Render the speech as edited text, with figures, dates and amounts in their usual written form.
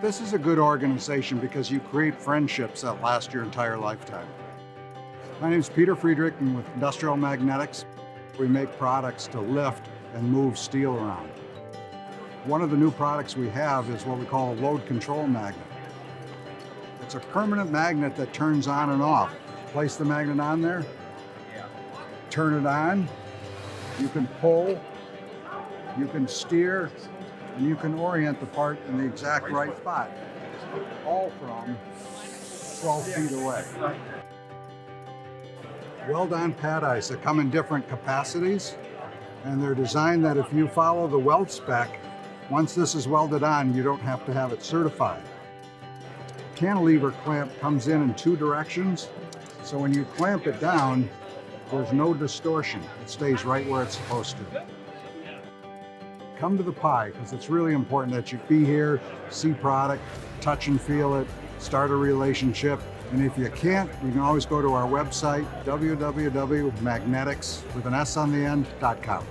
This is a good organization because you create friendships that last your entire lifetime. My name is Peter Friedrich, and with Industrial Magnetics, we make products to lift and move steel around. One of the new products we have is what we call a load control magnet. It's a permanent magnet that turns on and off. Place the magnet on there, turn it on, you can pull, you can steer, and you can orient the part in the exact right spot, all from 12 feet away. Weld-on pad eyes that come in different capacities, and they're designed that if you follow the weld spec, once this is welded on, you don't have to have it certified. Cantilever clamp comes in 2 directions, so when you clamp it down, there's no distortion. It stays right where it's supposed to. Come to the PI, because it's really important that you be here, see product, touch and feel it, start a relationship. And if you can't, you can always go to our website, www.magnetics.com.